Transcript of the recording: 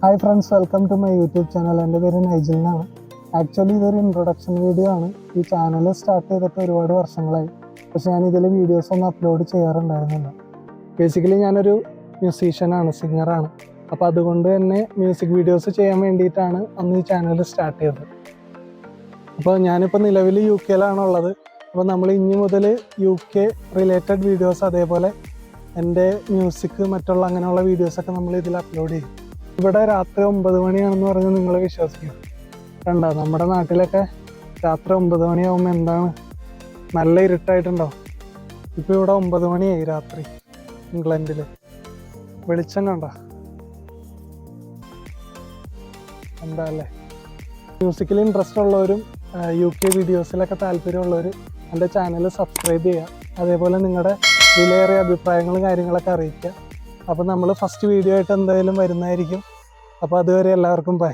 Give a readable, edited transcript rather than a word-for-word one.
Hi friends, welcome to my YouTube channel. എൻ്റെ പേര് Nigel എന്നാണ്. ആക്ച്വലി ഇതൊരു ഇൻട്രൊഡക്ഷൻ വീഡിയോ ആണ്. ഈ ചാനൽ സ്റ്റാർട്ട് ചെയ്തിട്ട് ഒരുപാട് വർഷങ്ങളായി. പക്ഷേ ഞാൻ ഇതിൽ വീഡിയോസൊന്നും അപ്ലോഡ് ചെയ്യാറുണ്ടായിരുന്നില്ല. ബേസിക്കലി ഞാനൊരു മ്യൂസീഷ്യനാണ്, സിംഗറാണ്. അപ്പോൾ അതുകൊണ്ട് തന്നെ മ്യൂസിക് വീഡിയോസ് ചെയ്യാൻ വേണ്ടിയിട്ടാണ് അന്ന് ഈ ചാനൽ സ്റ്റാർട്ട് ചെയ്തത്. അപ്പോൾ ഞാനിപ്പോൾ നിലവിൽ UK-ലാണുള്ളത്. അപ്പോൾ നമ്മൾ ഇനി മുതൽ UK റിലേറ്റഡ് വീഡിയോസ്, അതേപോലെ എൻ്റെ മ്യൂസിക്, മറ്റുള്ള അങ്ങനെയുള്ള വീഡിയോസൊക്കെ നമ്മൾ ഇതിൽ അപ്ലോഡ് ചെയ്യും. ഇവിടെ രാത്രി 9 മണിയാണെന്ന് പറഞ്ഞാൽ നിങ്ങൾ വിശ്വസിക്കും. കണ്ടോ, നമ്മുടെ നാട്ടിലൊക്കെ രാത്രി 9 മണിയാകുമ്പോൾ എന്താണ് നല്ല ഇരുട്ടായിട്ടുണ്ടോ. ഇപ്പോൾ ഇവിടെ 9 മണിയായി രാത്രി. ഇംഗ്ലണ്ടിൽ വെളിച്ചം കണ്ടോ, എന്താ അല്ലേ. മ്യൂസിക്കിൽ ഇൻട്രസ്റ്റ് ഉള്ളവരും UK വീഡിയോസിലൊക്കെ താല്പര്യമുള്ളവർ എൻ്റെ ചാനൽ സബ്സ്ക്രൈബ് ചെയ്യുക. അതേപോലെ നിങ്ങളുടെ വിലയേറിയ അഭിപ്രായങ്ങളും കാര്യങ്ങളൊക്കെ അറിയിക്കുക. അപ്പോൾ നമ്മൾ ഫസ്റ്റ് വീഡിയോ ആയിട്ട് എന്തായാലും വരുന്നതായിരിക്കും. അപ്പോൾ അതുവരെ എല്ലാവർക്കും ബൈ.